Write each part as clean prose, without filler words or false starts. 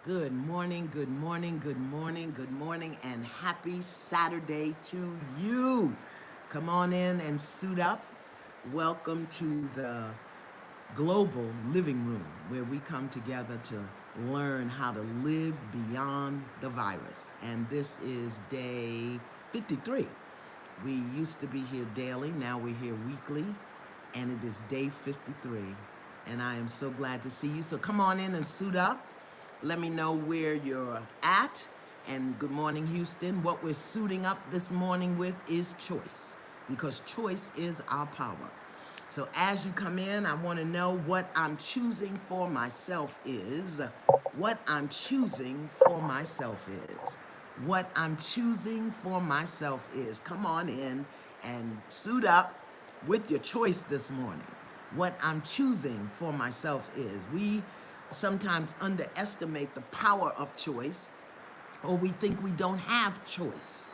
Good morning, good morning, good morning, good morning, and happy Saturday to you. Come on in and suit up. Welcome to the global living room where we come together to learn how to live beyond the virus. And this is day 53. We used to be here daily, now we're here weekly, and it is day 53. And I am so glad to see you. So come on in and suit up. Let me know where you're at. And good morning, Houston. What we're suiting up this morning with is choice, because choice is our power. So as you come in, I want to know what I'm choosing for myself is. What I'm choosing for myself is. What I'm choosing for myself is. Come on in and suit up with your choice this morning. What I'm choosing for myself is. We sometimes underestimate the power of choice, or we think we don't have choice.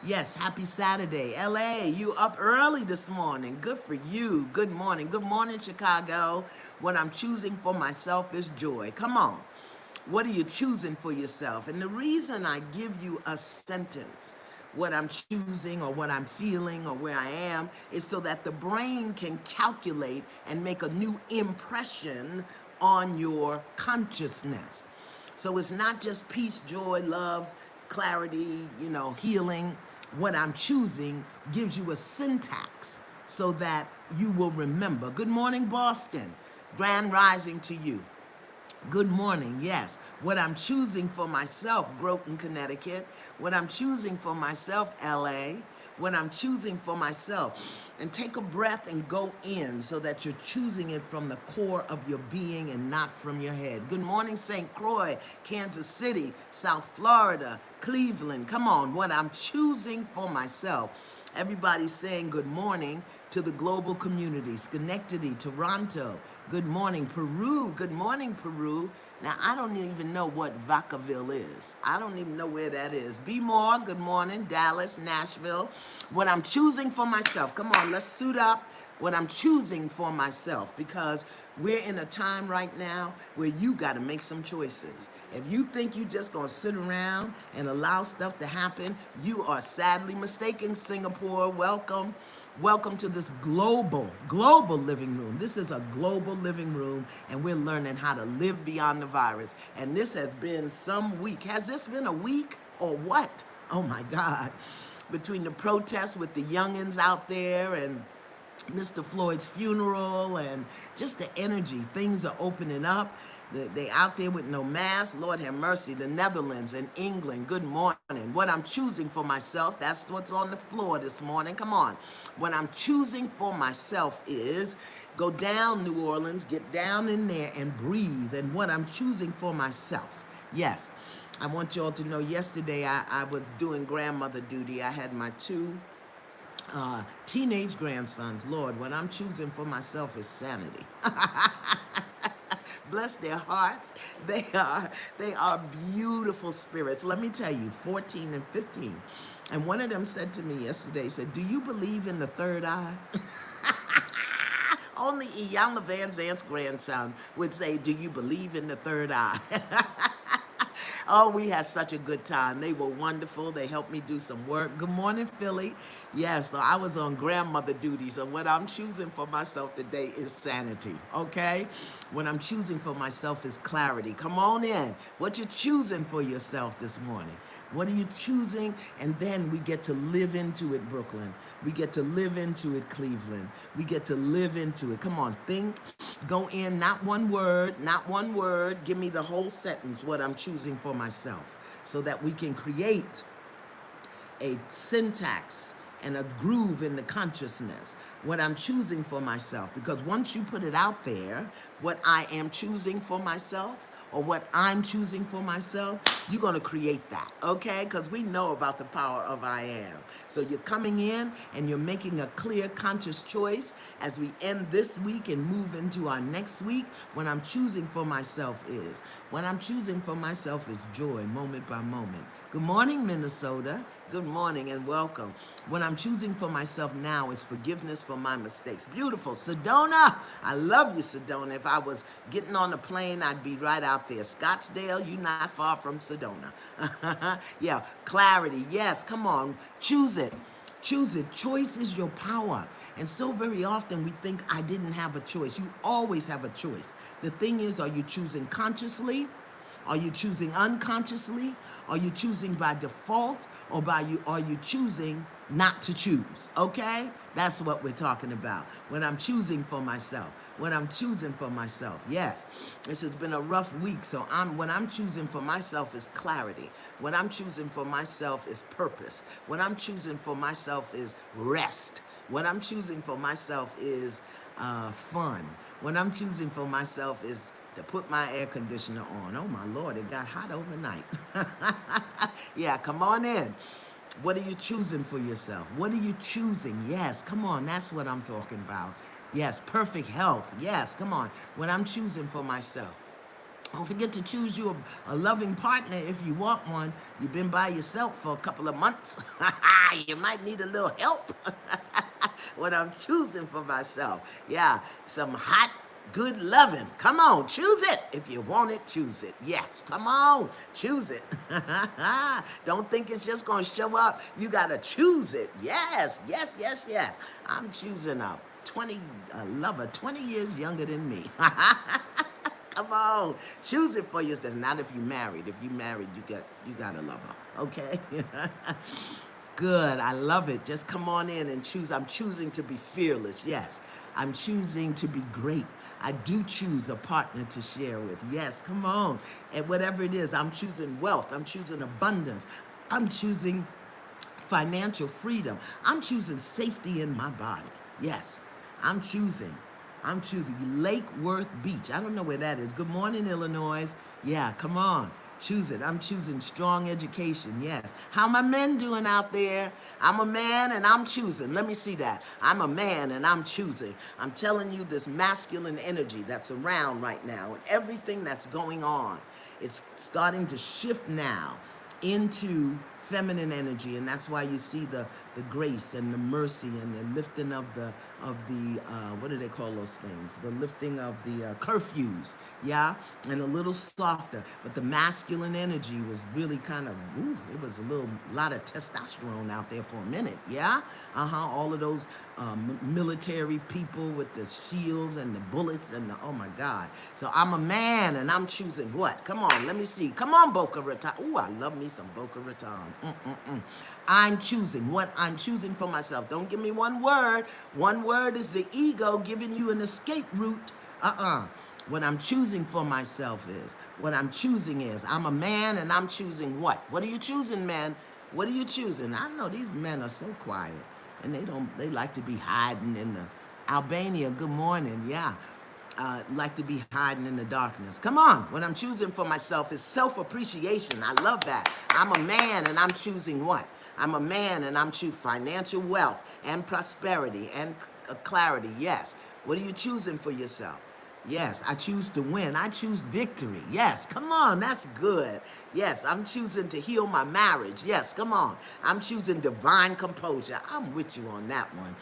Yes, happy Saturday. LA, you up early this morning. Good for you. Good morning. Good morning, Chicago. What I'm choosing for myself is joy. Come on. What are you choosing for yourself? And the reason I give you a sentence, what I'm choosing or what I'm feeling or where I am, is so that the brain can calculate and make a new impression on your consciousness. So it's not just peace, joy, love, clarity, healing. What I'm choosing gives you a syntax so that you will remember. Good morning, Boston. Grand rising to you. Good morning, yes. What I'm choosing for myself, Groton, Connecticut. What I'm choosing for myself, LA. What I'm choosing for myself. And take a breath and go in so that you're choosing it from the core of your being and not from your head. Good morning, St. Croix, Kansas City, South Florida, Cleveland. Come on, what I'm choosing for myself. Everybody's saying good morning to the global community. Schenectady, Toronto. Good morning, Peru. Good morning, Peru. Now, I don't even know what Vacaville is. I don't even know where that is. Be more, good morning, Dallas, Nashville. What I'm choosing for myself. Come on, let's suit up. What I'm choosing for myself, because we're in a time right now where you got to make some choices. If you think you're just going to sit around and allow stuff to happen, you are sadly mistaken. Singapore, welcome. Welcome to this global living room. This is a global living room, and we're learning how to live beyond the virus. And this has been some week. Has this been a week or what? Oh my God. Between the protests with the youngins out there and Mr. Floyd's funeral and just the energy, things are opening up. They out there with no mask. Lord have mercy. The Netherlands and England, good morning. What I'm choosing for myself, that's what's on the floor this morning. Come on. What I'm choosing for myself is go down, New Orleans, get down in there and breathe. And what I'm choosing for myself, yes. I want you all to know yesterday I was doing grandmother duty. I had my two teenage grandsons. Lord, what I'm choosing for myself is sanity. Bless their hearts. They are beautiful spirits. Let me tell you, 14 and 15. And one of them said to me yesterday, said, "Do you believe in the third eye?" Only Iyanla Vanzant's grandson would say, "Do you believe in the third eye?" Oh, we had such a good time. They were wonderful. They helped me do some work. Good morning, Philly. Yes, so I was on grandmother duty. So what I'm choosing for myself today is sanity, okay? What I'm choosing for myself is clarity. Come on in. What you choosing for yourself this morning? What are you choosing? And then we get to live into it, Brooklyn. We get to live into it, Cleveland. We get to live into it. Come on, think, go in, not one word, not one word. Give me the whole sentence, what I'm choosing for myself, so that we can create a syntax and a groove in the consciousness, what I'm choosing for myself. Because once you put it out there, what I am choosing for myself, or what I'm choosing for myself, you're going to create that, okay? Because we know about the power of I am. So you're coming in and you're making a clear, conscious choice as we end this week and move into our next week. What I'm choosing for myself is joy, moment by moment. Good morning, Minnesota. Good morning and welcome. What I'm choosing for myself now is forgiveness for my mistakes. Beautiful. Sedona, I love you, Sedona. If I was getting on a plane, I'd be right out there. Scottsdale, you're not far from Sedona. Yeah, clarity. Yes, come on. Choose it. Choose it. Choice is your power. And so very often we think I didn't have a choice. You always have a choice. The thing is, are you choosing consciously? Are you choosing unconsciously? Are you choosing by default? Or are you choosing not to choose? Okay? That's what we're talking about. When I'm choosing for myself. When I'm choosing for myself. Yes. This has been a rough week. So what I'm choosing for myself is clarity. What I'm choosing for myself is purpose. What I'm choosing for myself is rest. What I'm choosing for myself is fun. What I'm choosing for myself is to put my air conditioner on. Oh my Lord, it got hot overnight. Yeah, come on in. What are you choosing for yourself? What are you choosing? Yes, come on, that's what I'm talking about. Yes, perfect health. Yes, come on. What I'm choosing for myself. Don't forget to choose you a loving partner if you want one. You've been by yourself for a couple of months. You might need a little help. What I'm choosing for myself. Yeah, some hot, good loving. Come on, choose it. If you want it, choose it. Yes, come on, choose it. Don't think it's just going to show up. You got to choose it. Yes, yes, yes, yes. I'm choosing a lover 20 years younger than me. Come on, choose it for yourself. Not if you're married. If you're married, you got a lover. Okay. Good. I love it. Just come on in and choose. I'm choosing to be fearless. Yes. I'm choosing to be great. I do choose a partner to share with. Yes. Come on. And whatever it is, I'm choosing wealth. I'm choosing abundance. I'm choosing financial freedom. I'm choosing safety in my body. Yes. I'm choosing Lake Worth Beach. I don't know where that is. Good morning, Illinois. Yeah, come on. Choose it. I'm choosing strong education. Yes. How my men doing out there? I'm a man and I'm choosing. Let me see that. I'm a man and I'm choosing. I'm telling you this masculine energy that's around right now and everything that's going on. It's starting to shift now into feminine energy, and that's why you see the grace and the mercy and the lifting of the what do they call those things? The lifting of the curfews, yeah, and a little softer. But the masculine energy was really kind of, it was a lot of testosterone out there for a minute, yeah, all of those military people with the shields and the bullets and oh my God. So I'm a man and I'm choosing what? Come on, let me see. Come on, Boca Raton. Ooh, I love me some Boca Raton. I'm choosing what I'm choosing for myself. Don't give me one word. One word is the ego giving you an escape route. What I'm choosing for myself is, I'm a man and I'm choosing what? What are you choosing, man? What are you choosing? I know these men are so quiet and they like to be hiding in the, Albania, good morning, yeah. Like to be hiding in the darkness. Come on, what I'm choosing for myself is self-appreciation. I love that. I'm a man and I'm choosing what? I'm a man and I'm choosing financial wealth and prosperity and clarity. Yes. What are you choosing for yourself? Yes, I choose to win. I choose victory. Yes, come on, that's good. Yes, I'm choosing to heal my marriage. Yes, come on. I'm choosing divine composure. I'm with you on that one.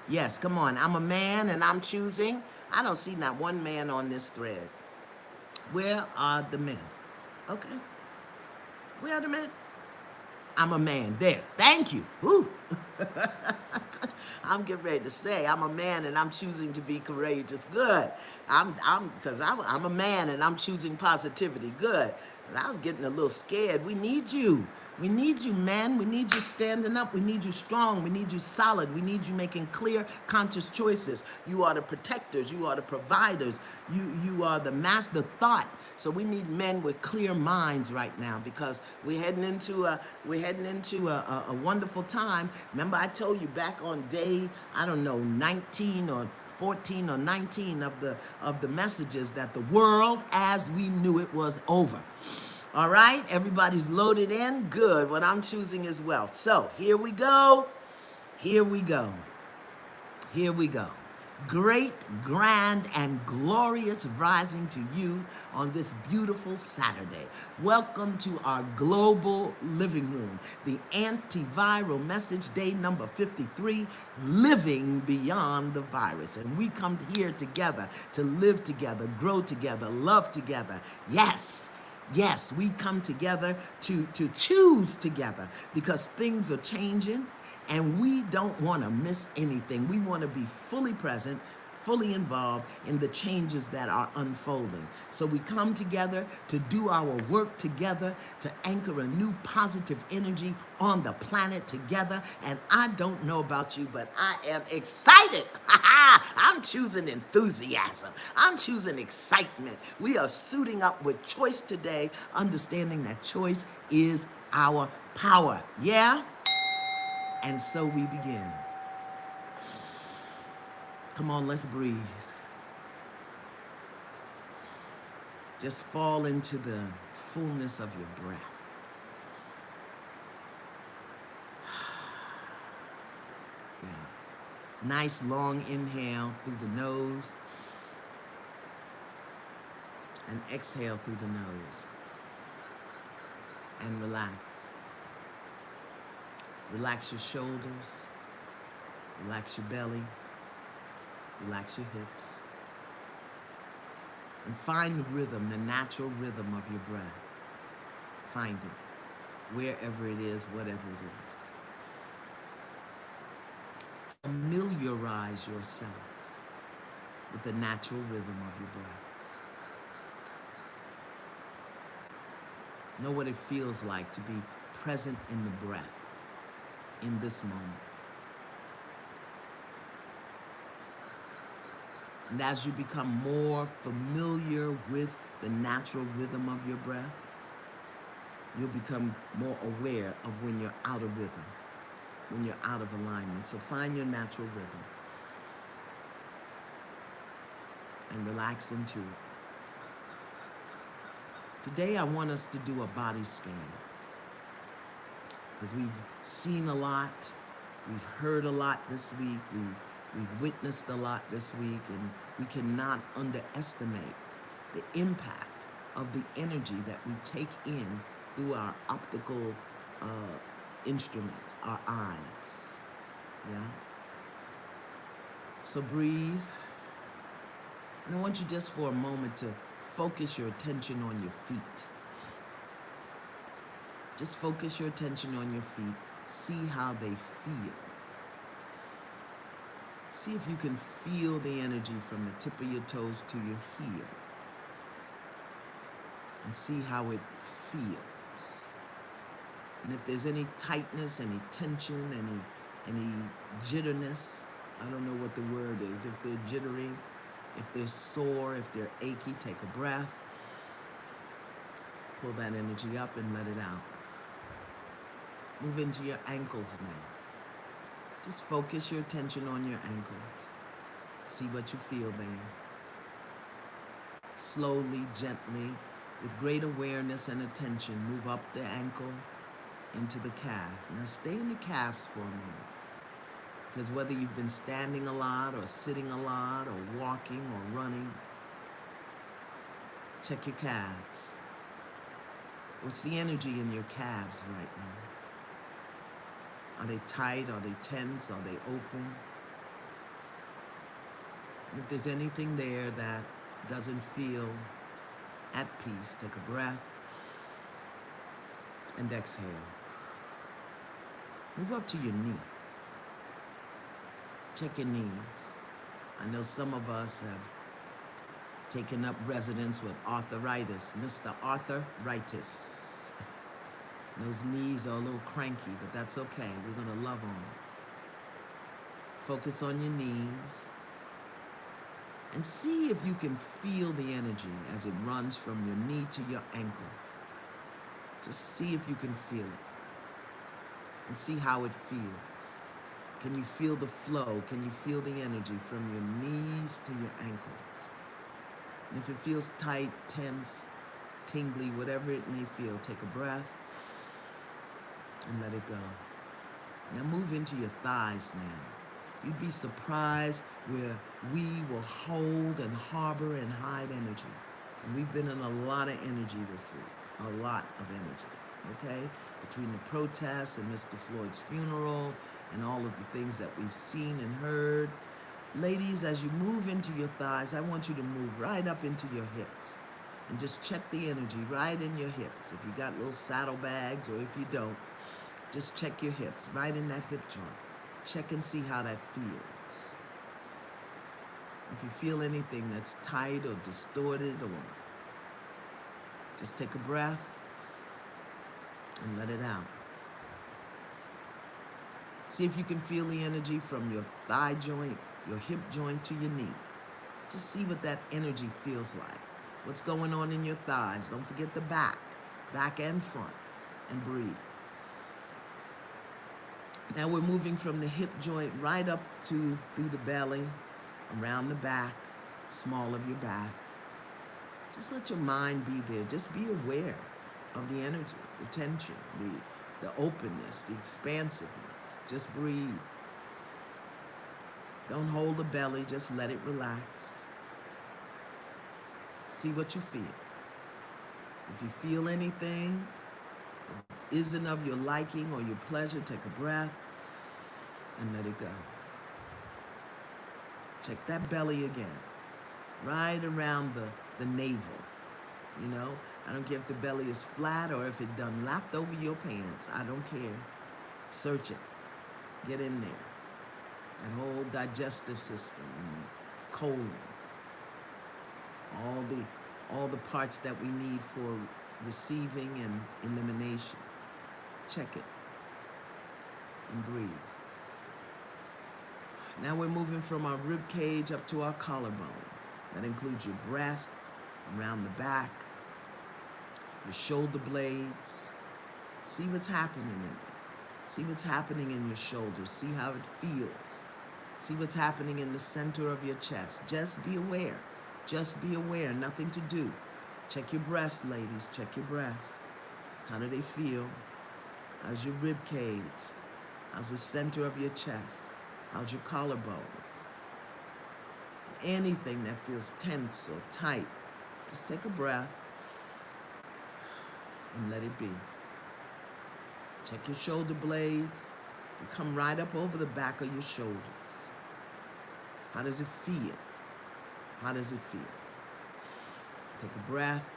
Yes, come on. I'm a man and I'm choosing. I don't see not one man on this thread. Where are the men? Okay. Where are the men? I'm a man. There. Thank you. Woo. I'm getting ready to say I'm a man and I'm choosing to be courageous. Good. I'm a man and I'm choosing positivity. Good. I was getting a little scared. We need you. We need you, men. We need you standing up. We need you strong. We need you solid. We need you making clear, conscious choices. You are the protectors. You are the providers. You are the master thought. So we need men with clear minds right now because we're heading into a wonderful time. Remember, I told you back on day, 19 or 14 or 19 of the messages that the world as we knew it was over. All right, everybody's loaded in. Good. What I'm choosing is wealth. So here we go. Here we go. Here we go. Great, grand, and glorious rising to you on this beautiful Saturday. Welcome to our global living room, the antiviral message day number 53, Living Beyond the Virus. And we come here together to live together, grow together, love together. Yes. Yes, we come together to choose together because things are changing and we don't want to miss anything. We want to be fully present, fully involved in the changes that are unfolding. So we come together to do our work together, to anchor a new positive energy on the planet together. And I don't know about you, but I am excited. I'm choosing enthusiasm. I'm choosing excitement. We are suiting up with choice today, understanding that choice is our power. Yeah? And so we begin. Come on, let's breathe. Just fall into the fullness of your breath. Yeah. Nice long inhale through the nose and exhale through the nose. And relax. Relax your shoulders. Relax your belly. Relax your hips. And find the rhythm, the natural rhythm of your breath. Find it, wherever it is, whatever it is. Familiarize yourself with the natural rhythm of your breath. Know what it feels like to be present in the breath in this moment. And as you become more familiar with the natural rhythm of your breath, you'll become more aware of when you're out of rhythm, when you're out of alignment. So find your natural rhythm and relax into it. Today I want us to do a body scan because we've seen a lot, we've heard a lot this week, we've witnessed a lot this week, and we cannot underestimate the impact of the energy that we take in through our optical instruments, our eyes. Yeah? So breathe. And I want you just for a moment to focus your attention on your feet. Just focus your attention on your feet. See how they feel. See if you can feel the energy from the tip of your toes to your heel. And see how it feels. And if there's any tightness, any tension, any jitterness, I don't know what the word is. If they're jittery, if they're sore, if they're achy, take a breath. Pull that energy up and let it out. Move into your ankles now. Just focus your attention on your ankles. See what you feel there. Slowly, gently, with great awareness and attention, move up the ankle into the calf. Now stay in the calves for a moment. Because whether you've been standing a lot or sitting a lot or walking or running, check your calves. What's the energy in your calves right now? Are they tight? Are they tense? Are they open? And if there's anything there that doesn't feel at peace, take a breath and exhale. Move up to your knee. Check your knees. I know some of us have taken up residence with arthritis, Mr. Arthritis. Those knees are a little cranky, but that's okay. We're going to love on them. Focus on your knees and see if you can feel the energy as it runs from your knee to your ankle. Just see if you can feel it and see how it feels. Can you feel the flow? Can you feel the energy from your knees to your ankles? And if it feels tight, tense, tingly, whatever it may feel, take a breath and let it go. Now move into your thighs now. You'd be surprised where we will hold and harbor and hide energy. And we've been in a lot of energy this week, a lot of energy, okay? Between the protests and Mr. Floyd's funeral and all of the things that we've seen and heard. Ladies, as you move into your thighs, I want you to move right up into your hips and just check the energy right in your hips. If you got little saddlebags or if you don't, just check your hips right in that hip joint. Check and see how that feels. If you feel anything that's tight or distorted, or just take a breath and let it out. See if you can feel the energy from your thigh joint, your hip joint to your knee. Just see what that energy feels like. What's going on in your thighs. Don't forget the back and front, and breathe. Now we're moving from the hip joint right up to through the belly, around the back, small of your back. Just let your mind be there. Just be aware of the energy, the tension, the openness, the expansiveness. Just breathe. Don't hold the belly, just let it relax. See what you feel. If you feel anything that isn't of your liking or your pleasure, take a breath and let it go. Check that belly again, right around the navel. You know, I don't care if the belly is flat or if it done lapped over your pants. I don't care. Search it. Get in there. That whole digestive system and colon. All the parts that we need for receiving and elimination. Check it and breathe. Now we're moving from our rib cage up to our collarbone. That includes your breast, around the back, your shoulder blades. See what's happening in there. See what's happening in your shoulders. See how it feels. See what's happening in the center of your chest. Just be aware. Just be aware. Nothing to do. Check your breasts, ladies. Check your breasts. How do they feel? How's your rib cage? How's the center of your chest? How's your collarbone? Anything that feels tense or tight, just take a breath and let it be. Check your shoulder blades and come right up over the back of your shoulders. How does it feel? How does it feel? Take a breath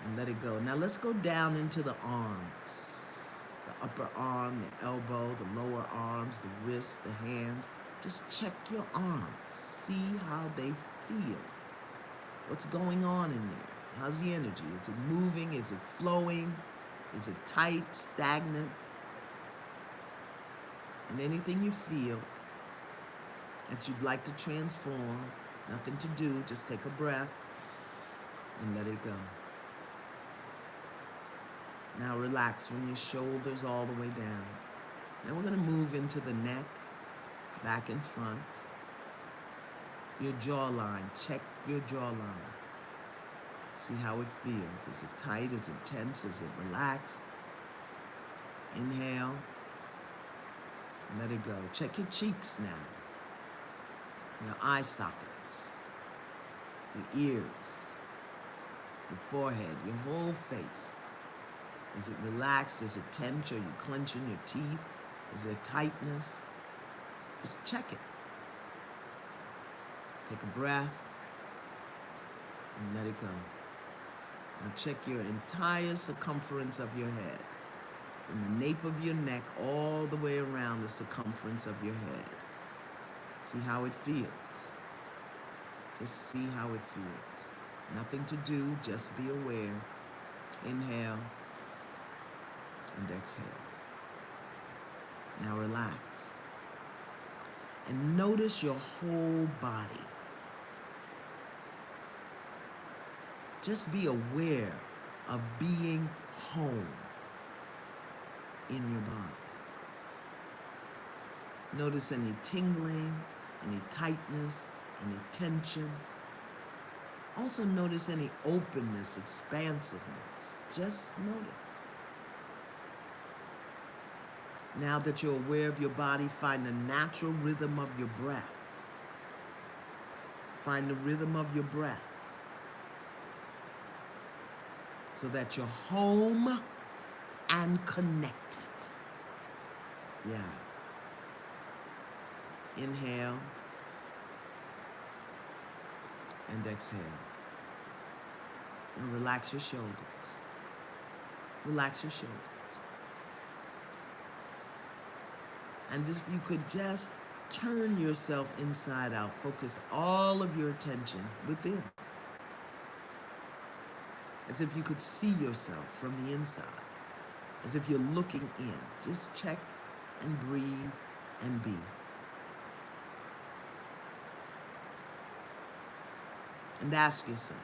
and let it go. Now let's go down into the arms. The upper arm, the elbow, the lower arms, the wrist, the hands. Just check your arms. See how they feel. What's going on in there? How's the energy? Is it moving? Is it flowing? Is it tight, stagnant? And anything you feel that you'd like to transform, nothing to do, just take a breath and let it go. Now relax from your shoulders all the way down. Now we're going to move into the neck, back and front. Your jawline, check your jawline. See how it feels. Is it tight? Is it tense? Is it relaxed? Inhale. Let it go. Check your cheeks now. Your eye sockets. Your ears. Your forehead. Your whole face. Is it relaxed? Is it tense? Are you clenching your teeth? Is there tightness? Just check it. Take a breath and let it go. Now check your entire circumference of your head. From the nape of your neck all the way around the circumference of your head. See how it feels. Just see how it feels. Nothing to do, just be aware. Inhale and exhale. Now relax. And notice your whole body. Just be aware of being home in your body. Notice any tingling, any tightness, any tension. Also notice any openness, expansiveness. Just notice. Now that you're aware of your body, find the natural rhythm of your breath. Find the rhythm of your breath so that you're home and connected. Yeah. Inhale and exhale. And relax your shoulders. Relax your shoulders. And if you could just turn yourself inside out, focus all of your attention within. As if you could see yourself from the inside. As if you're looking in. Just check and breathe and be. And ask yourself,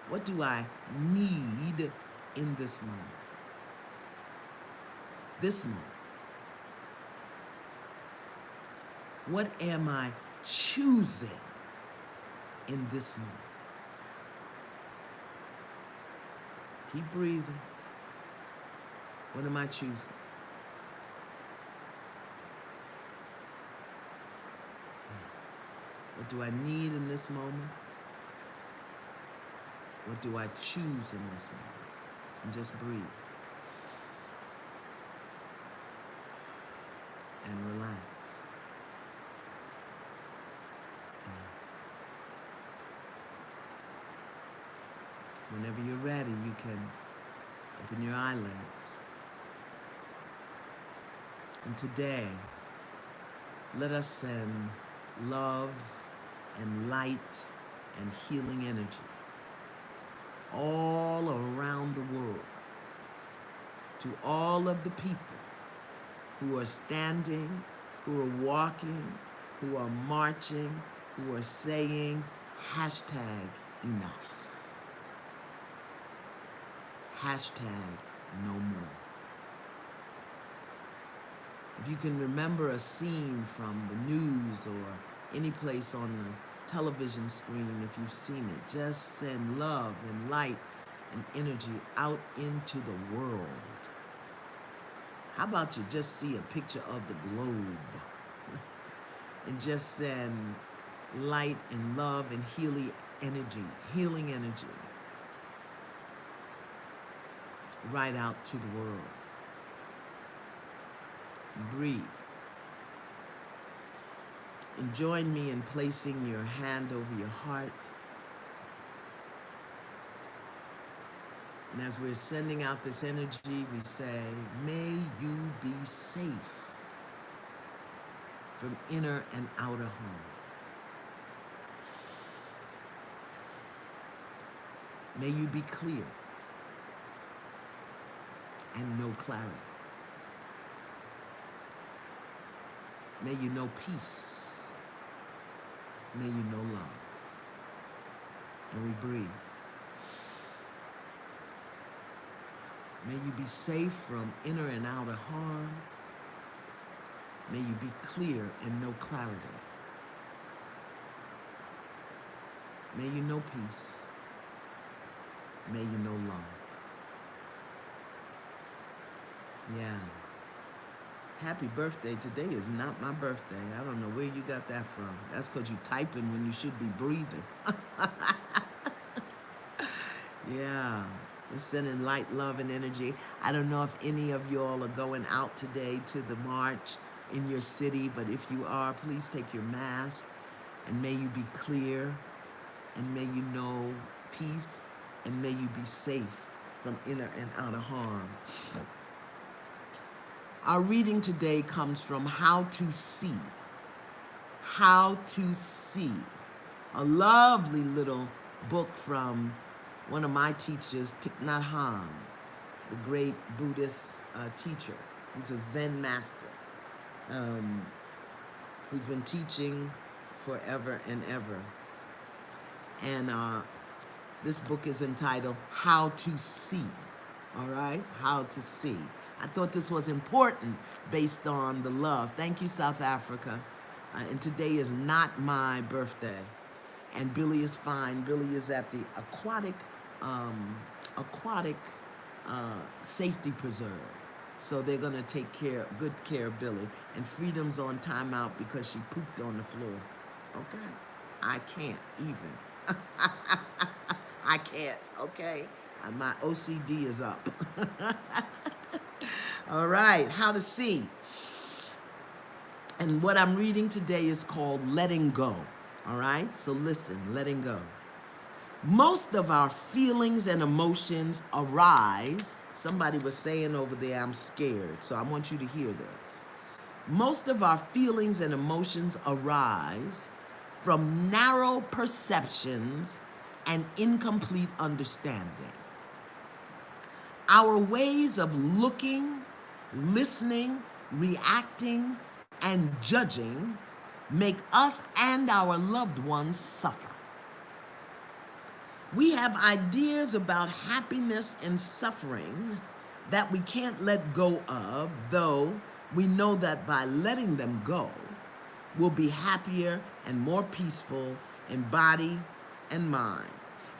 what do I need in this moment? This moment. What am I choosing in this moment? Keep breathing. What am I choosing? What do I need in this moment? What do I choose in this moment? And just breathe. And relax. Whenever you're ready, you can open your eyelids. And today, let us send love and light and healing energy all around the world to all of the people who are standing, who are walking, who are marching, who are saying hashtag enough. Hashtag no more. If you can remember a scene from the news or any place on the television screen, if you've seen it, just send love and light and energy out into the world. How about you just see a picture of the globe and just send light and love and healing energy right out to the world. Breathe. And join me in placing your hand over your heart. And as we're sending out this energy, we say, may you be safe from inner and outer harm. May you be clear and know clarity. May you know peace. May you know love. And we breathe. May you be safe from inner and outer harm. May you be clear and know clarity. May you know peace. May you know love. Yeah. Happy birthday. Today is not my birthday. I don't know where you got that from. That's because you're typing when you should be breathing. Yeah. We're sending light, love, and energy. I don't know if any of y'all are going out today to the march in your city, but if you are, please take your mask, and may you be clear, and may you know peace, and may you be safe from inner and outer harm. Our reading today comes from How to See. How to See. A lovely little book from one of my teachers, Thich Nhat Hanh, the great Buddhist teacher. He's a Zen master who's been teaching forever and ever. And this book is entitled How to See. All right? How to See. I thought this was important based on the love. Thank you, South Africa. And today is not my birthday. And Billy is fine. Billy is at the aquatic safety preserve. So they're going to take good care of Billy. And Freedom's on timeout because she pooped on the floor. Okay? I can't even. I can't, okay? My OCD is up. All right, how to see. And what I'm reading today is called Letting Go. All right? So listen, letting go. Most of our feelings and emotions arise. Somebody was saying over there, I'm scared. So I want you to hear this. Most of our feelings and emotions arise from narrow perceptions and incomplete understanding. Our ways of looking, listening, reacting, and judging make us and our loved ones suffer. We have ideas about happiness and suffering that we can't let go of, though we know that by letting them go, we'll be happier and more peaceful in body and mind.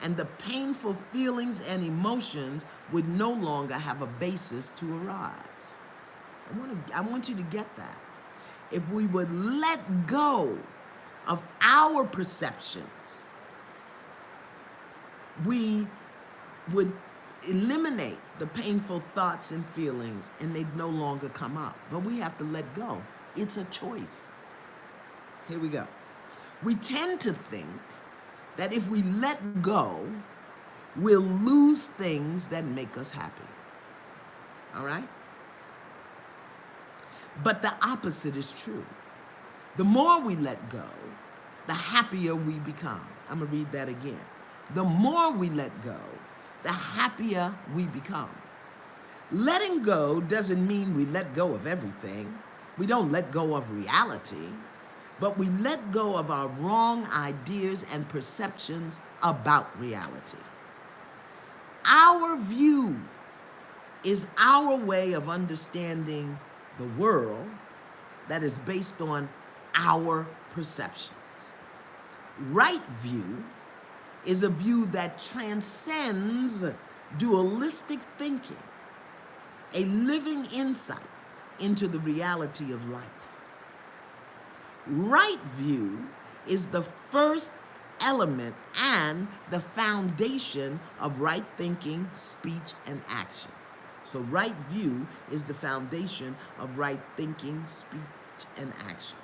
And the painful feelings and emotions would no longer have a basis to arise. I want you to get that. If we would let go of our perceptions, we would eliminate the painful thoughts and feelings and they'd no longer come up. But we have to let go. It's a choice. Here we go. We tend to think that if we let go, we'll lose things that make us happy. All right? But the opposite is true. The more we let go, the happier we become. I'm going to read that again. The more we let go, the happier we become. Letting go doesn't mean we let go of everything. We don't let go of reality, but we let go of our wrong ideas and perceptions about reality. Our view is our way of understanding the world that is based on our perceptions. Right view is a view that transcends dualistic thinking, a living insight into the reality of life. Right view is the first element and the foundation of right thinking, speech, and action. So right view is the foundation of right thinking, speech, and action.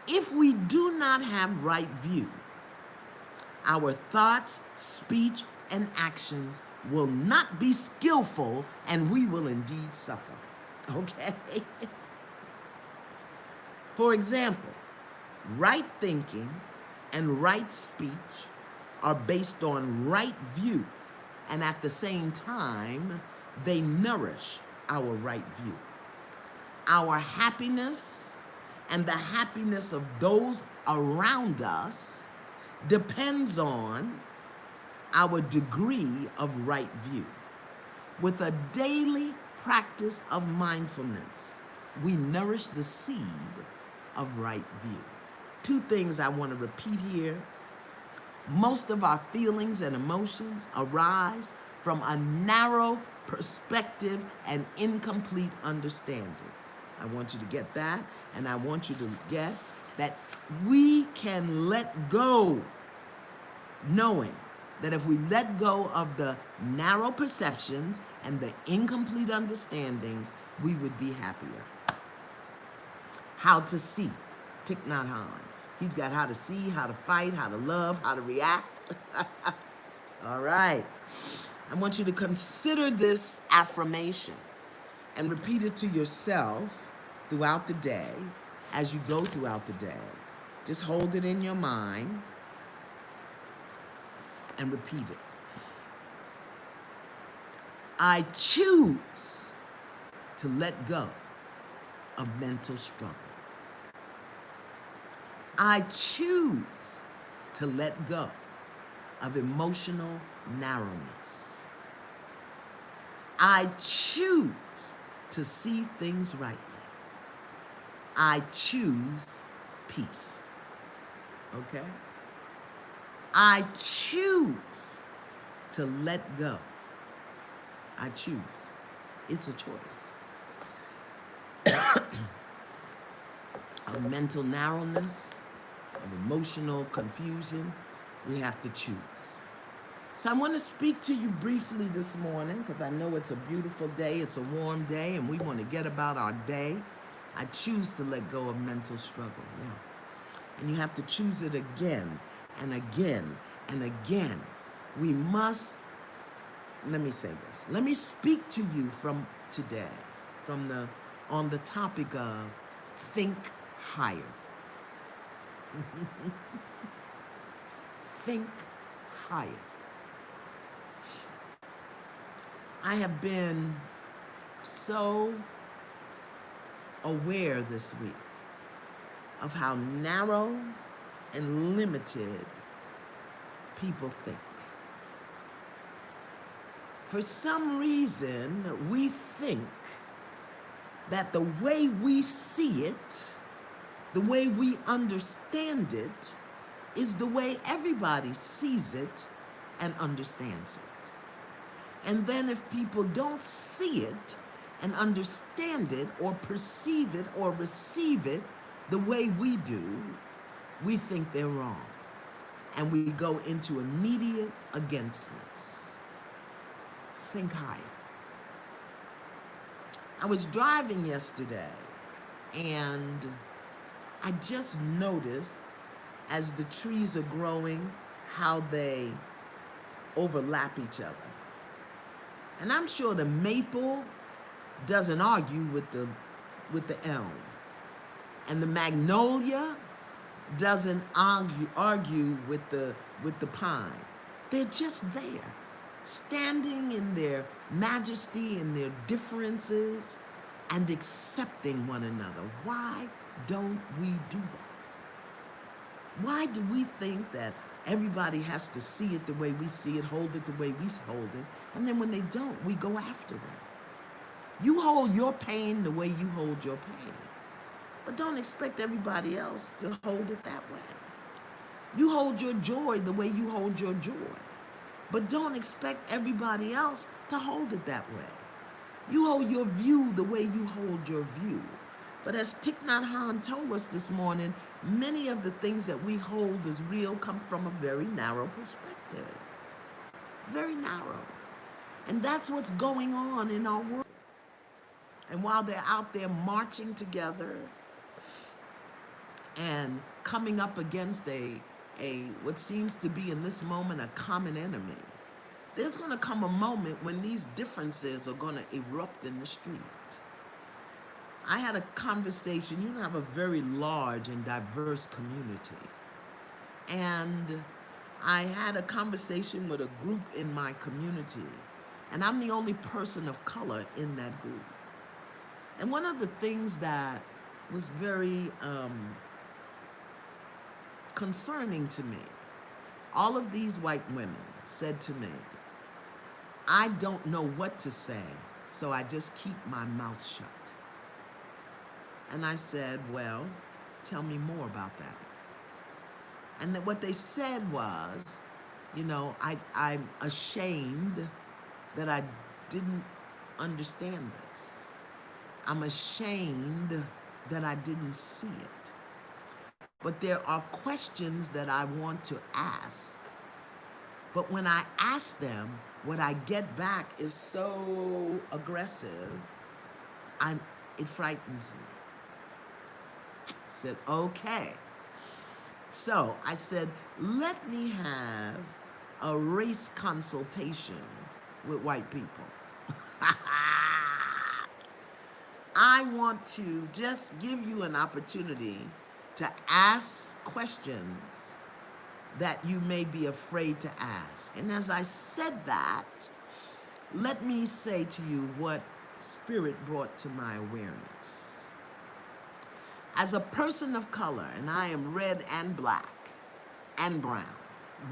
If we do not have right view, our thoughts, speech, and actions will not be skillful, and we will indeed suffer. Okay? For example, right thinking and right speech are based on right view, and at the same time, they nourish our right view. Our happiness and the happiness of those around us depends on our degree of right view. With a daily practice of mindfulness, we nourish the seed of right view. Two things I want to repeat here. Most of our feelings and emotions arise from a narrow perspective and incomplete understanding. I want you to get that, and I want you to get that we can let go, knowing that if we let go of the narrow perceptions and the incomplete understandings, we would be happier. How to see, Thich Nhat Hanh. He's got how to see, how to fight, how to love, how to react. All right. I want you to consider this affirmation and repeat it to yourself throughout the day as you go throughout the day. Just hold it in your mind and repeat it. I choose to let go of mental struggle. I choose to let go of emotional narrowness. I choose to see things rightly. I choose peace. Okay? I choose to let go. I choose. It's a choice. of mental narrowness, of emotional confusion, we have to choose. So I want to speak to you briefly this morning because I know it's a beautiful day, it's a warm day, and we want to get about our day. I choose to let go of mental struggle, yeah. And you have to choose it again and again and again. We must, let me say this. Let me speak to you from today, on the topic of think higher. Think higher. I have been so aware this week of how narrow and limited people think. For some reason, we think that the way we see it, the way we understand it, is the way everybody sees it and understands it. And then if people don't see it and understand it or perceive it or receive it the way we do, we think they're wrong. And we go into immediate againstness. Think higher. I was driving yesterday and I just noticed as the trees are growing how they overlap each other. And I'm sure the maple doesn't argue with the elm. And the magnolia doesn't argue with the pine. They're just there, standing in their majesty and their differences and accepting one another. Why don't we do that? Why do we think that everybody has to see it the way we see it, hold it the way we hold it, and then when they don't, we go after them? You hold your pain the way you hold your pain, but don't expect everybody else to hold it that way. You hold your joy the way you hold your joy, but don't expect everybody else to hold it that way. You hold your view the way you hold your view. But as Thich Nhat Hanh told us this morning, many of the things that we hold as real come from a very narrow perspective. Very narrow. And that's what's going on in our world. And while they're out there marching together and coming up against a what seems to be in this moment a common enemy, there's going to come a moment when these differences are going to erupt in the street. I had a conversation. You have a very large and diverse community. And I had a conversation with a group in my community. And I'm the only person of color in that group. And one of the things that was very concerning to me, all of these white women said to me, I don't know what to say, so I just keep my mouth shut. And I said, well, tell me more about that. And that what they said was, I'm ashamed that I didn't understand this. I'm ashamed that I didn't see it. But there are questions that I want to ask. But when I ask them, what I get back is so aggressive, it frightens me. I said, okay. So I said, let me have a race consultation with white people. I want to just give you an opportunity to ask questions that you may be afraid to ask. And as I said that, let me say to you what Spirit brought to my awareness. As a person of color, and I am red and black and brown,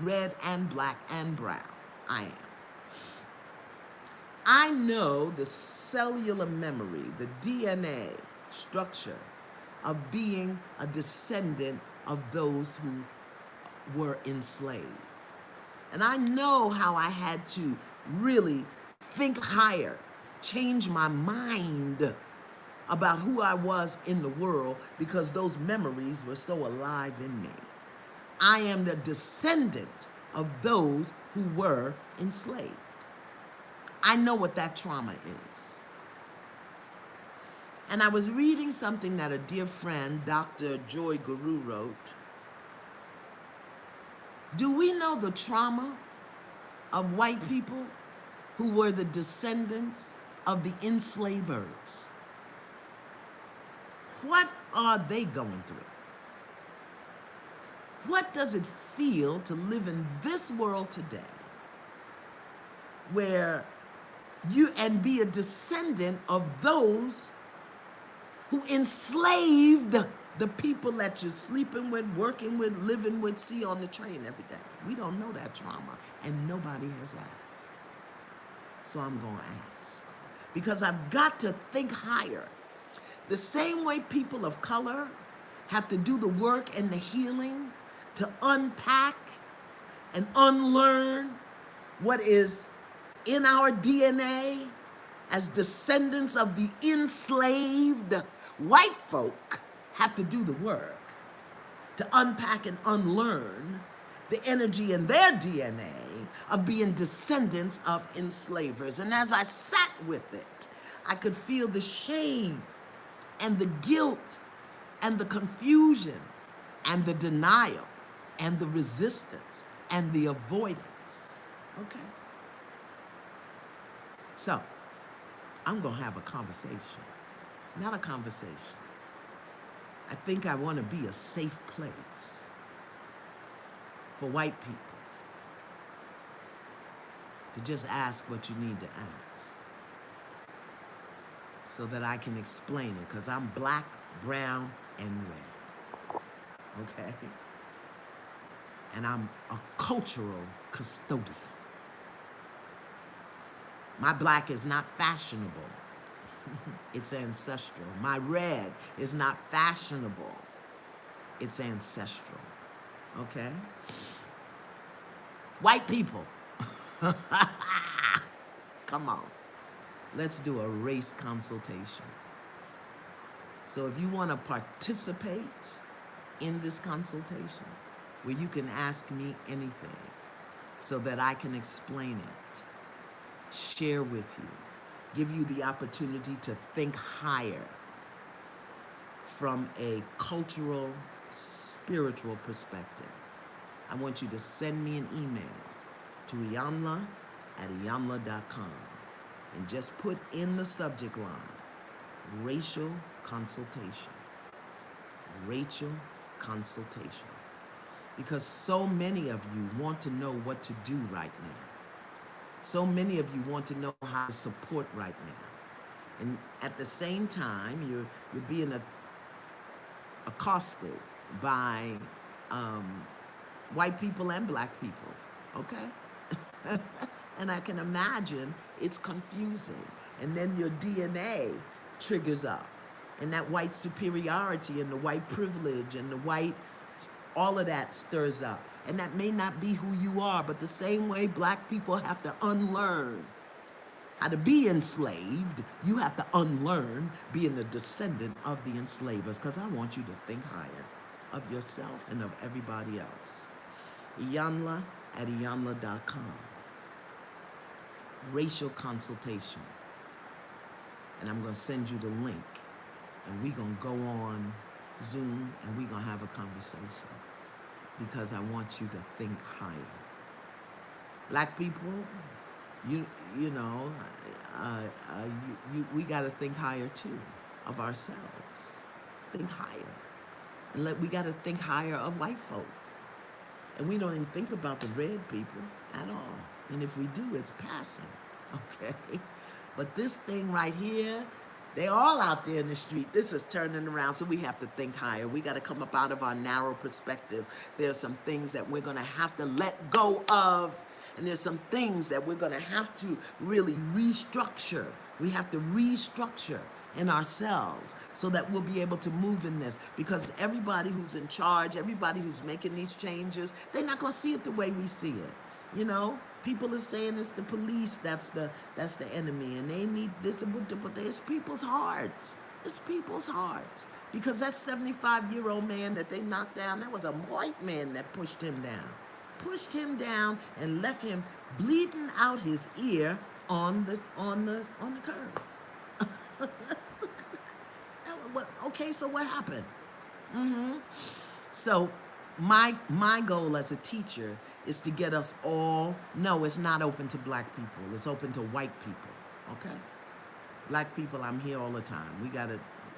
red and black and brown, I am. I know the cellular memory, the DNA structure of being a descendant of those who were enslaved. And I know how I had to really think higher, change my mind about who I was in the world because those memories were so alive in me. I am the descendant of those who were enslaved. I know what that trauma is. And I was reading something that a dear friend, Dr. Joy Guru, wrote. Do we know the trauma of white people who were the descendants of the enslavers? What are they going through? What does it feel to live in this world today where you and be a descendant of those who enslaved the people that you're sleeping with, working with, living with, see on the train every day? We don't know that trauma, and nobody has asked. So I'm going to ask, because I've got to think higher. The same way people of color have to do the work and the healing to unpack and unlearn what is in our DNA as descendants of the enslaved, white folk have to do the work to unpack and unlearn the energy in their DNA of being descendants of enslavers. And as I sat with it, I could feel the shame and the guilt and the confusion and the denial and the resistance and the avoidance. Okay. So, I'm going to have a conversation. Not a conversation. I think I want to be a safe place for white people to just ask what you need to ask so that I can explain it, because I'm black, brown, and red. Okay? And I'm a cultural custodian. My black is not fashionable. It's ancestral. My red is not fashionable. It's ancestral. Okay? White people. Come on. Let's do a race consultation. So if you want to participate in this consultation, where you can ask me anything so that I can explain it, share with you, give you the opportunity to think higher from a cultural, spiritual perspective, I want you to send me an email to Iyanla@Iyanla.com and just put in the subject line, racial consultation. Racial consultation. Because so many of you want to know what to do right now. So many of you want to know how to support right now. And at the same time, you're being accosted by white people and black people, okay? And I can imagine it's confusing. And then your DNA triggers up. And that white superiority and the white privilege and the white, all of that stirs up. And that may not be who you are, but the same way black people have to unlearn how to be enslaved, you have to unlearn being a descendant of the enslavers, because I want you to think higher of yourself and of everybody else. Iyanla@Iyanla.com. Racial consultation. And I'm going to send you the link. And we're going to go on Zoom and we're going to have a conversation, because I want you to think higher. Black people, we got to think higher too of ourselves. Think higher. And we got to think higher of white folk. And we don't even think about the red people at all. And if we do, it's passing, okay? But this thing right here, they're all out there in the street. This is turning around, so we have to think higher. We got to come up out of our narrow perspective. There's some things that we're going to have to let go of, and there's some things that we're going to have to really restructure. We have to restructure in ourselves so that we'll be able to move in this, because everybody who's in charge, everybody who's making these changes, they're not going to see it the way we see it. You know, people are saying it's the police that's the enemy, and they need this, but it's people's hearts. It's people's hearts. Because that 75-year-old man that they knocked down, that was a white man that pushed him down. Pushed him down and left him bleeding out his ear on the curb. Okay, so what happened? So my goal as a teacher is to get us all, no, it's not open to black people. It's open to white people, okay? Black people, I'm here all the time.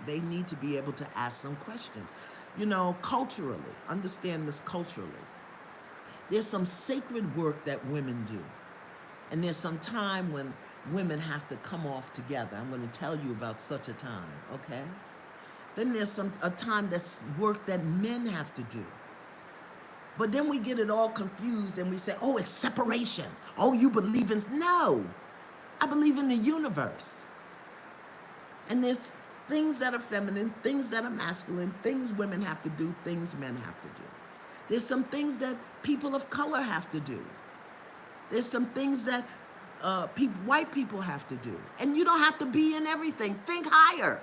They need to be able to ask some questions. You know, culturally, understand this culturally. There's some sacred work that women do. And there's some time when women have to come off together. I'm going to tell you about such a time, okay? Then there's a time that's work that men have to do. But then we get it all confused and we say, oh, it's separation. Oh, you believe in... No, I believe in the universe. And there's things that are feminine, things that are masculine, things women have to do, things men have to do. There's some things that people of color have to do. There's some things that white people have to do. And you don't have to be in everything. Think higher.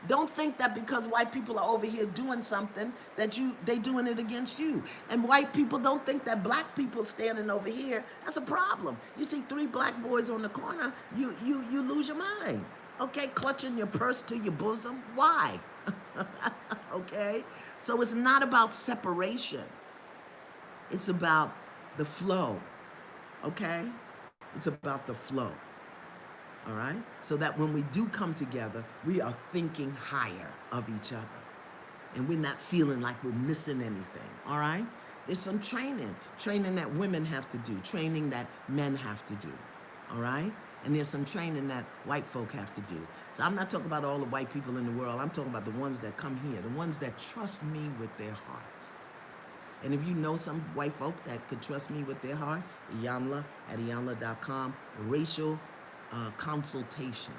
Don't think that because white people are over here doing something that they doing it against you. And white people don't think that black people standing over here, that's a problem. You see 3 black boys on the corner, you lose your mind. Okay, clutching your purse to your bosom. Why? Okay? So it's not about separation. It's about the flow. Okay? It's about the flow. All right? So that when we do come together, we are thinking higher of each other. And we're not feeling like we're missing anything. All right? There's some training that women have to do, training that men have to do. All right? And there's some training that white folk have to do. So I'm not talking about all the white people in the world. I'm talking about the ones that come here, the ones that trust me with their hearts. And if you know some white folk that could trust me with their heart, Iyanla at Iyanla.com, racial consultation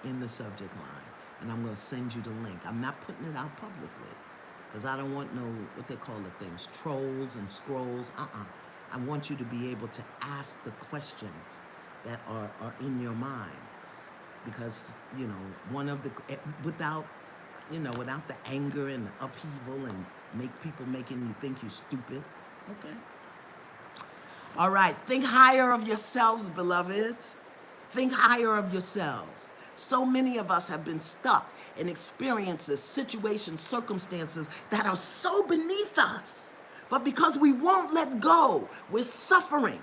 in the subject line. And I'm going to send you the link. I'm not putting it out publicly because I don't want no, what they call the things, trolls and scrolls. I want you to be able to ask the questions that are in your mind. Because, you know, without the anger and the upheaval and people making you think you're stupid. Okay. All right. Think higher of yourselves, beloved. Think higher of yourselves. So many of us have been stuck in experiences, situations, circumstances that are so beneath us. But because we won't let go, we're suffering.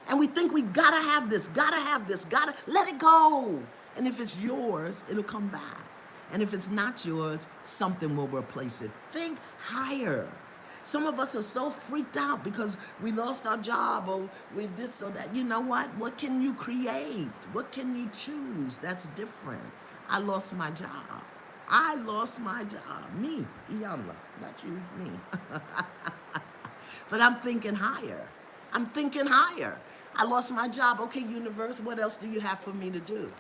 And we think we gotta have this, gotta let it go. And if it's yours, it'll come back. And if it's not yours, something will replace it. Think higher. Some of us are so freaked out because we lost our job or we did so that, you know what? What can you create? What can you choose? That's different. I lost my job. Me, Iyanla, not you, me. But I'm thinking higher. I lost my job. Okay, universe, what else do you have for me to do?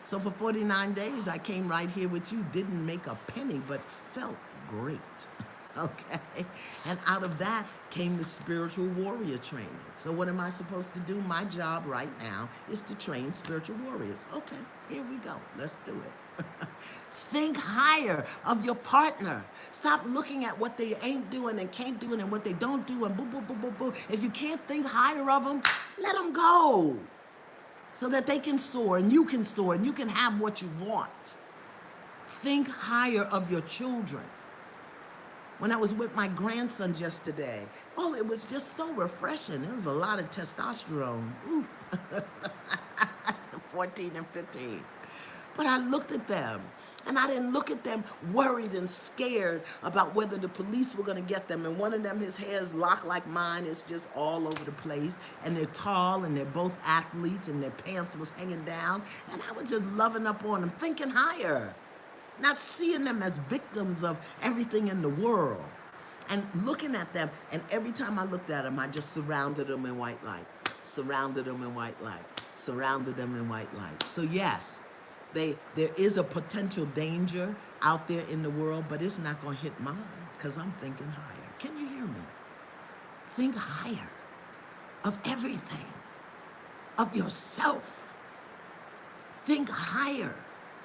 So for 49 days, I came right here with you, didn't make a penny, but felt great, okay? And out of that came the spiritual warrior training. So what am I supposed to do? My job right now is to train spiritual warriors. Okay, here we go. Let's do it. Think higher of your partner. Stop looking at what they ain't doing and can't do and what they don't do and boo, boo, boo, boo, boo. If you can't think higher of them, let them go. So that they can soar and you can soar and you can have what you want. Think higher of your children. When I was with my grandson yesterday, oh, it was just so refreshing. There was a lot of testosterone. Ooh. 14 and 15. But I looked at them, and I didn't look at them worried and scared about whether the police were going to get them. And one of them, his hair is locked like mine. It's just all over the place. And they're tall, and they're both athletes, and their pants was hanging down. And I was just loving up on them, thinking higher. Not seeing them as victims of everything in the world. And looking at them, and every time I looked at them, I just surrounded them in white light. Surrounded them in white light. Surrounded them in white light. So yes, there is a potential danger out there in the world, but it's not going to hit mine because I'm thinking higher. Can you hear me? Think higher of everything, of yourself. Think higher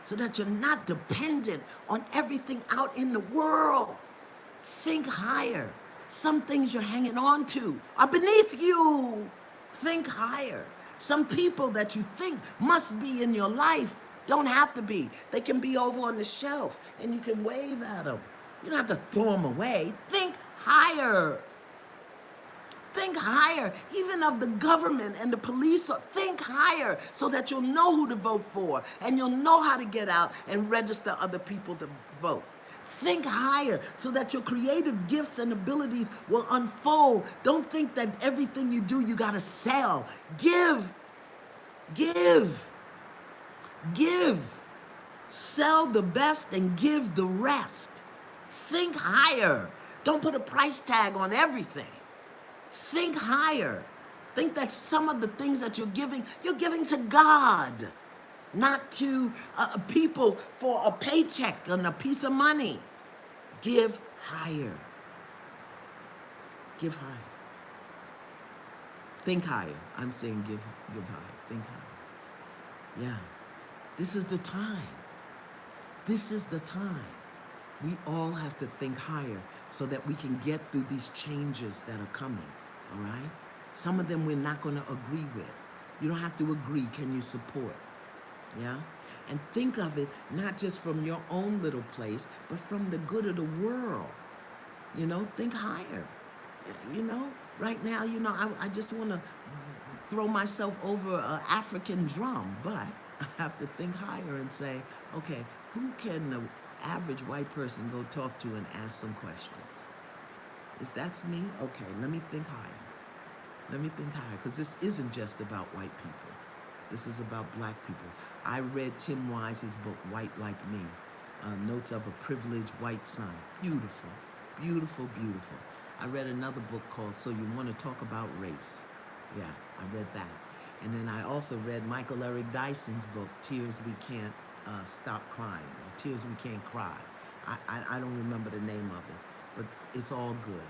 so that you're not dependent on everything out in the world. Think higher. Some things you're hanging on to are beneath you. Think higher. Some people that you think must be in your life don't have to be. They can be over on the shelf and you can wave at them. You don't have to throw them away. Think higher. Think higher, even of the government and the police. Think higher so that you'll know who to vote for and you'll know how to get out and register other people to vote. Think higher so that your creative gifts and abilities will unfold. Don't think that everything you do, you gotta sell. Give. Sell the best and give the rest. Think higher. Don't put a price tag on everything. Think higher. Think that some of the things that you're giving to God, not to people for a paycheck and a piece of money. Give higher. Give higher. Think higher. I'm saying give higher. Think higher. Yeah. This is the time. This is the time. We all have to think higher so that we can get through these changes that are coming, all right? Some of them we're not going to agree with. You don't have to agree. Can you support? Yeah? And think of it not just from your own little place, but from the good of the world. You know, think higher. You know, right now, you know, I just want to throw myself over an African drum, but I have to think higher and say, okay, who can the average white person go talk to and ask some questions? If that's me, okay, let me think higher. Let me think higher, because this isn't just about white people. This is about black people. I read Tim Wise's book, White Like Me, Notes of a Privileged White Son. Beautiful, beautiful, beautiful. I read another book called So You Want to Talk About Race. Yeah, I read that. And then I also read Michael Eric Dyson's book, Tears We Can't Stop Crying, or Tears We Can't Cry. I don't remember the name of it, but it's all good.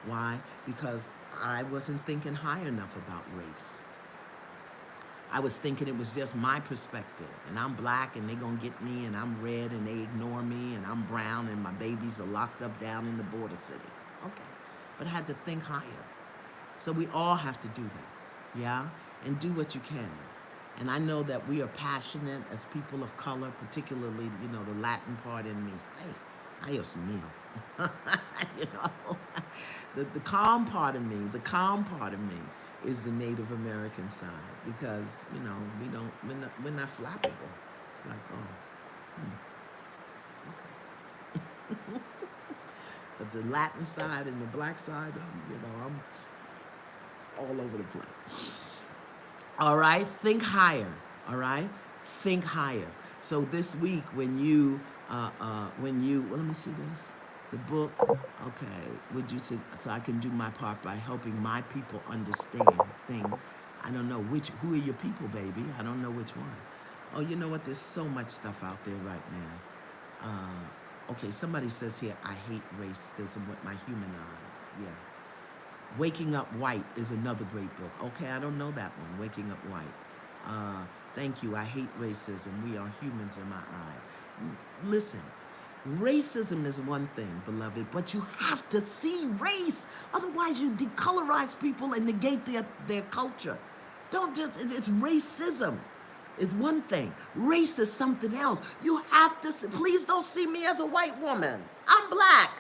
Why? Because I wasn't thinking high enough about race. I was thinking it was just my perspective, and I'm black and they gonna get me, and I'm red and they ignore me, and I'm brown and my babies are locked up down in the border city. Okay, but I had to think higher. So we all have to do that, yeah? And do what you can. And I know that we are passionate as people of color, particularly, you know, the Latin part in me. Hey, Dios mío. You know, the calm part of me, is the Native American side, because, you know, we're not flappable. It's like, okay. But the Latin side and the black side, I'm all over the place. All right, think higher. All right, think higher. So this week, when you, well, let me see this. The book, okay, would you say, so I can do my part by helping my people understand things. I don't know who are your people, baby? I don't know which one. Oh, you know what? There's so much stuff out there right now. Okay, somebody says here, I hate racism with my human eyes. Yeah. Waking Up White is another great book. Okay, I don't know that one, Waking Up White. Thank you, I hate racism. We are humans in my eyes. Listen, racism is one thing, beloved, but you have to see race. Otherwise, you decolorize people and negate their culture. Don't just, it's racism is one thing. Race is something else. You have to, please don't see me as a white woman. I'm black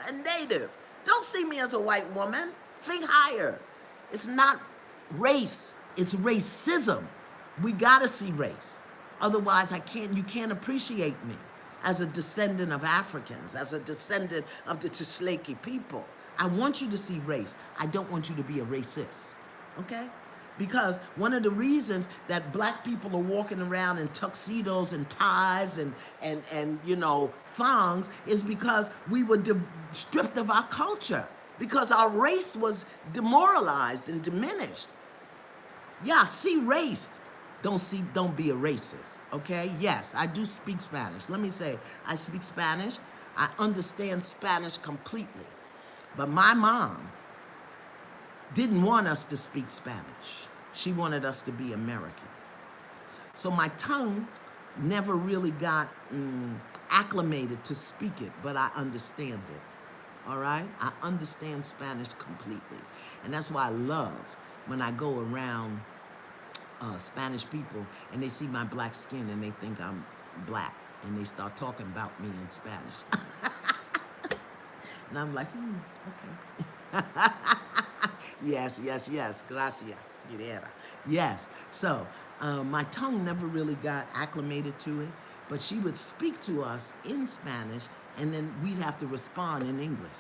and native. Don't see me as a white woman. Think higher. It's not race, it's racism. We gotta see race. Otherwise, you can't appreciate me as a descendant of Africans, as a descendant of the Tshisekedi people. I want you to see race. I don't want you to be a racist, okay? Because one of the reasons that black people are walking around in tuxedos and ties and you know, thongs is because we were stripped of our culture, because our race was demoralized and diminished. Yeah, see race. Don't be a racist, okay? Yes, I do speak Spanish. Let me say, I speak Spanish. I understand Spanish completely. But my mom didn't want us to speak Spanish. She wanted us to be American. So my tongue never really got acclimated to speak it, but I understand it. All right? I understand Spanish completely. And that's why I love when I go around Spanish people and they see my black skin and they think I'm black and they start talking about me in Spanish. And I'm like, okay. Yes, yes, yes. Gracias. Mirera. Yes. So my tongue never really got acclimated to it, but she would speak to us in Spanish and then we'd have to respond in English.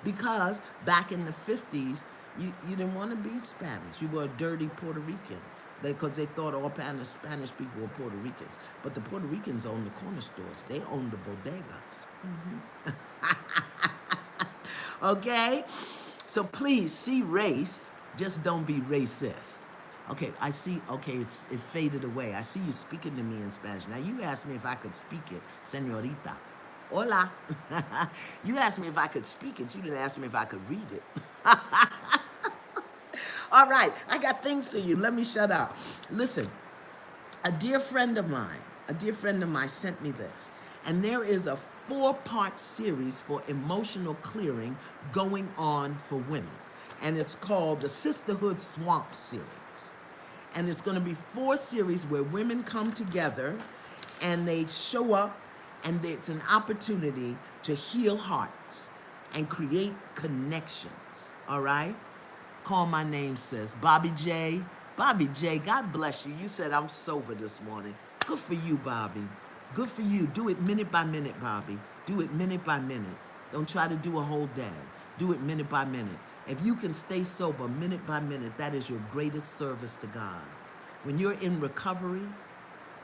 Because back in the 50s, you didn't want to be Spanish. You were a dirty Puerto Rican because they thought all Spanish people were Puerto Ricans. But the Puerto Ricans own the corner stores. They own the bodegas. Okay? So please see race, just don't be racist. Okay, I see, okay, it faded away. I see you speaking to me in Spanish. Now you asked me if I could speak it, señorita. Hola. You asked me if I could speak it. You didn't ask me if I could read it. All right, I got things for you. Let me shut up. Listen, a dear friend of mine sent me this. And there is a 4-part series for emotional clearing going on for women. And it's called the Sisterhood Swamp Series. And it's going to be 4 series where women come together and they show up, and it's an opportunity to heal hearts and create connections. All right? Call my name, sis. Bobby J. Bobby J, God bless you. You said I'm sober this morning. Good for you, Bobby. Good for you. Do it minute by minute, Bobby. Do it minute by minute. Don't try to do a whole day. Do it minute by minute. If you can stay sober minute by minute, that is your greatest service to God. When you're in recovery,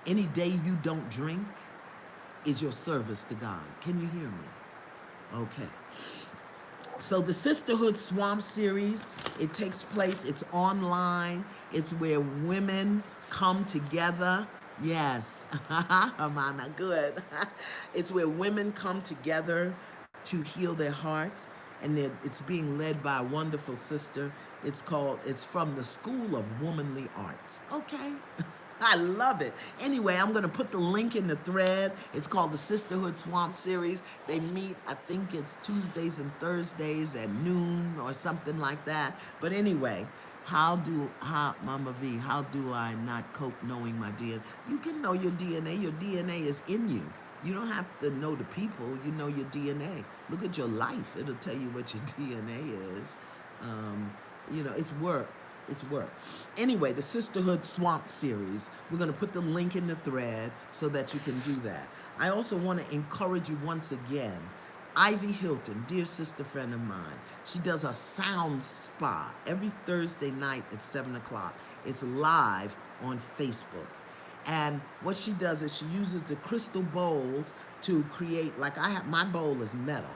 any day you don't drink is your service to God. Can you hear me? Okay. So the Sisterhood Swamp Series, it takes place, it's online, it's where women come together. Yes, Amana, good. It's where women come together to heal their hearts, and it's being led by a wonderful sister. It's from the School of Womanly Arts. Okay. I love it. Anyway, I'm going to put the link in the thread. It's called the Sisterhood Swamp Series. They meet, I think it's Tuesdays and Thursdays at noon or something like that. But anyway, Mama V, how do I not cope knowing my DNA? You can know your DNA. Your DNA is in you. You don't have to know the people. You know your DNA. Look at your life. It'll tell you what your DNA is. It's work. It's work. Anyway, the Sisterhood Swamp Series, we're going to put the link in the thread so that you can do that. I also want to encourage you once again. Ivy Hilton, dear sister friend of mine, she does a sound spa every Thursday night at 7 o'clock. It's live on Facebook. And what she does is she uses the crystal bowls to create, my bowl is metal.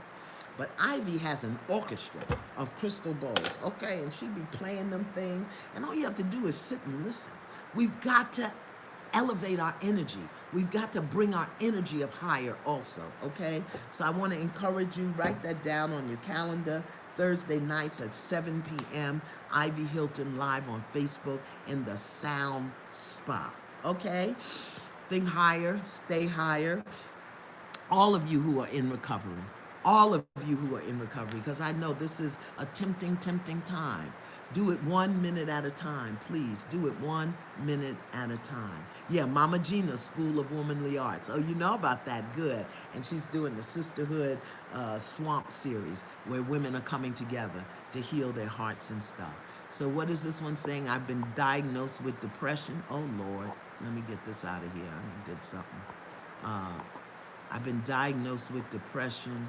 But Ivy has an orchestra of crystal bowls, okay? And she be playing them things, and all you have to do is sit and listen. We've got to elevate our energy. We've got to bring our energy up higher also, okay? So I want to encourage you, write that down on your calendar. Thursday nights at 7 p.m., Ivy Hilton live on Facebook in the Sound Spa, okay? Think higher, stay higher. All of you who are in recovery, because I know this is a tempting time. Do it 1 minute at a time, please. Do it 1 minute at a time. Yeah, Mama Gina's School of Womanly Arts. Oh, you know about that, good. And she's doing the Sisterhood Swamp Series, where women are coming together to heal their hearts and stuff. So what is this one saying? I've been diagnosed with depression. Oh, Lord, let me get this out of here. I did something. I've been diagnosed with depression.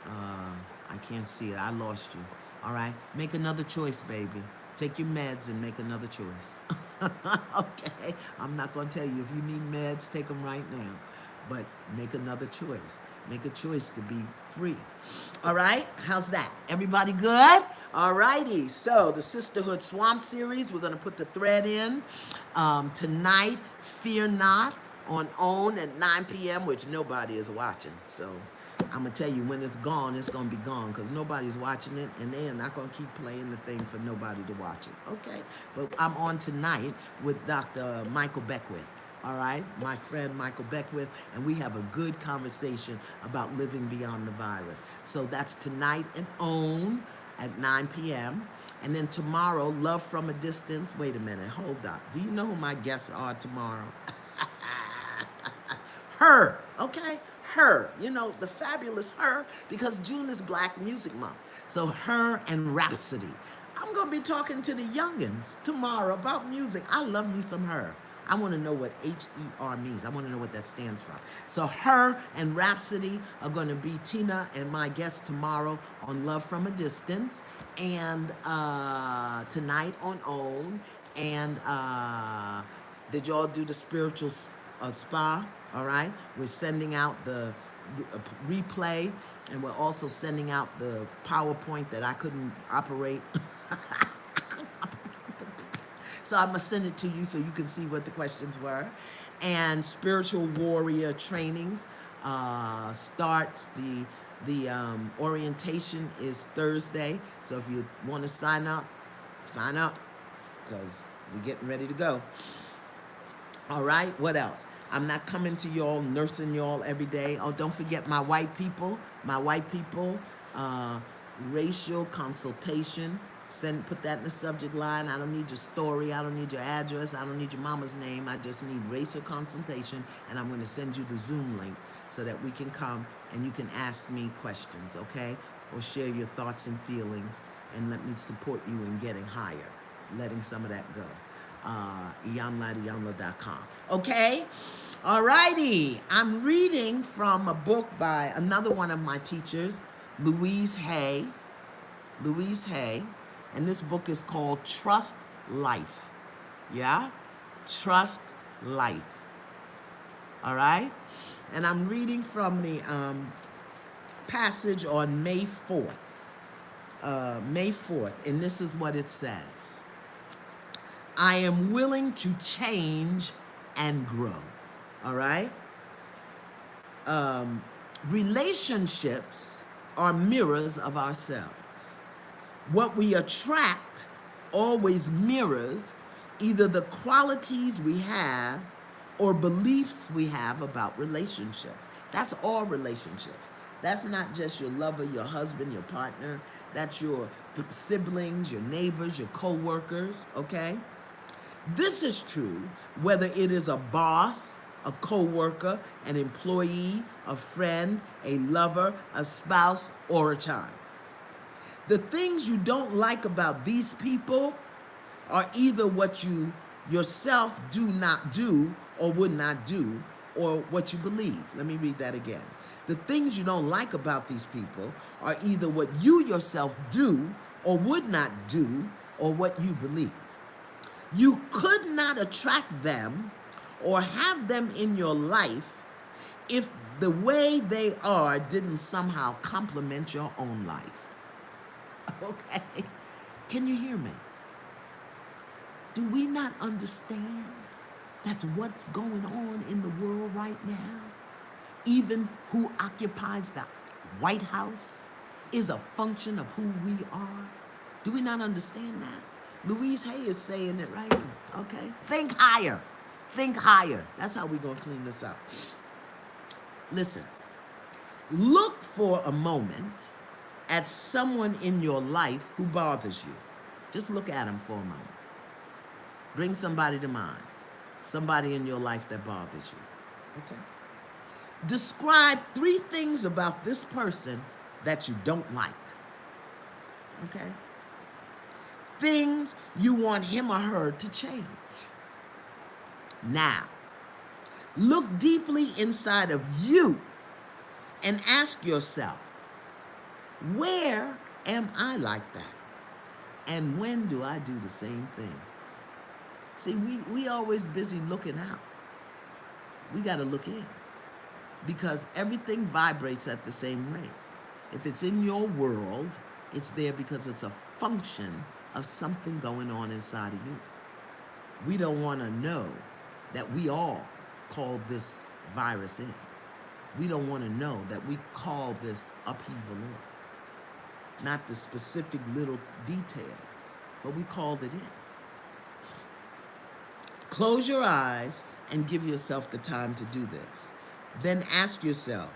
I can't see it. I lost you. All right? Make another choice, baby. Take your meds and make another choice. Okay? I'm not going to tell you if you need meds, take them right now. But make another choice. Make a choice to be free. All right? How's that? Everybody good? All righty. So the Sisterhood Swamp Series, we're going to put the thread in. Tonight, Fear Not on OWN at 9 p.m., which nobody is watching. So I'm going to tell you, when it's going to be gone because nobody's watching it, and they are not going to keep playing the thing for nobody to watch it. Okay? But I'm on tonight with Dr. Michael Beckwith. all right, my friend Michael Beckwith, and we have a good conversation about living beyond the virus. So that's tonight and OWN at 9 p.m. And then tomorrow, Love from a Distance. Wait a minute, hold up. Do you know who my guests are tomorrow? Her, okay? Her, you know, the fabulous Her, because June is Black Music Month. So Her and Rhapsody. I'm gonna be talking to the youngins tomorrow about music. I love me some Her. I wanna know what H-E-R means. I wanna know what that stands for. So Her and Rhapsody are gonna be Tina and my guest tomorrow on Love from a Distance, and tonight on OWN. And did y'all do the spiritual spa? All right, we're sending out the replay, and we're also sending out the PowerPoint that I couldn't operate. So I'm gonna send it to you so you can see what the questions were. And spiritual warrior trainings starts the orientation is Thursday. So if you want to sign up because we're getting ready to go. All right, what else? I'm not coming to y'all, nursing y'all every day. Oh, don't forget my white people, racial consultation. Put that in the subject line. I don't need your story. I don't need your address. I don't need your mama's name. I just need racial consultation, and I'm going to send you the Zoom link so that we can come and you can ask me questions, okay? Or share your thoughts and feelings, and let me support you in getting higher, letting some of that go. Iyanla at Iyanla.com. Okay? All righty. I'm reading from a book by another one of my teachers, Louise Hay. And this book is called Trust Life. Yeah? Trust Life. All right? And I'm reading from the passage on May 4th. May 4th. And this is what it says. I am willing to change and grow. All right? Relationships are mirrors of ourselves. What we attract always mirrors either the qualities we have or beliefs we have about relationships. That's all relationships. That's not just your lover, your husband, your partner. That's your siblings, your neighbors, your co-workers, okay? This is true whether it is a boss, a co-worker, an employee, a friend, a lover, a spouse, or a child. The things you don't like about these people are either what you yourself do not do or would not do, or what you believe. Let me read that again. The things you don't like about these people are either what you yourself do or would not do, or what you believe. You could not attract them or have them in your life if the way they are didn't somehow complement your own life. Okay? Can you hear me? Do we not understand that what's going on in the world right now, even who occupies the White House, is a function of who we are? Do we not understand that? Louise Hay is saying it right here, okay? Think higher. Think higher. That's how we're going to clean this up. Listen, look for a moment at someone in your life who bothers you. Just look at them for a moment. Bring somebody to mind. Somebody in your life that bothers you, okay? Describe 3 things about this person that you don't like, okay? Things you want him or her to change. Now, look deeply inside of you and ask yourself, where am I like that? And when do I do the same thing? See, we always busy looking out. We got to look in, because everything vibrates at the same rate. If it's in your world, it's there because it's a function of something going on inside of you. We don't want to know that we all call this virus in. We don't want to know that we call this upheaval in. Not the specific little details, but we called it in. Close your eyes and give yourself the time to do this. Then ask yourself,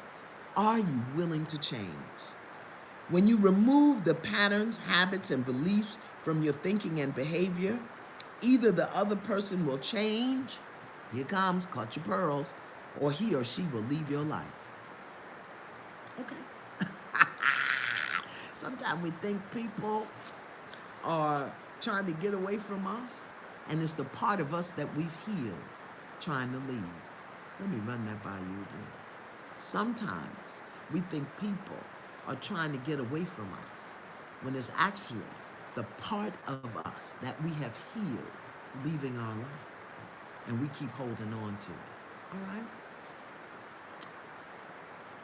are you willing to change? When you remove the patterns, habits, and beliefs from your thinking and behavior, either the other person will change, here comes, clutch your pearls, or he or she will leave your life. Okay. Sometimes we think people are trying to get away from us, and it's the part of us that we've healed trying to leave. Let me run that by you again. Sometimes we think people are trying to get away from us when it's actually the part of us that we have healed leaving our life, and we keep holding on to it. All right?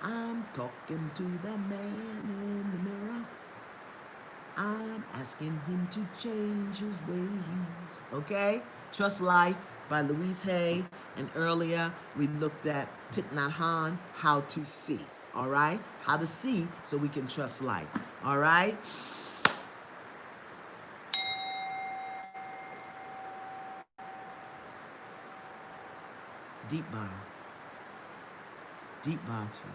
I'm talking to the man in the mirror. I'm asking him to change his ways. Okay? Trust Life by Louise Hay. And earlier we looked at Thich Nhat Hanh, How to See. All right? How to see so we can trust life. All right? Deep bow. Deep bow to you.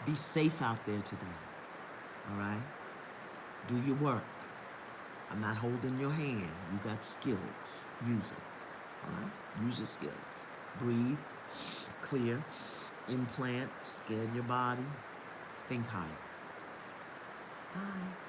Be safe out there today. All right? Do your work. I'm not holding your hand. You got skills. Use them. All right? Use your skills. Breathe. Clear. Implant. Scan your body. Think higher. Bye.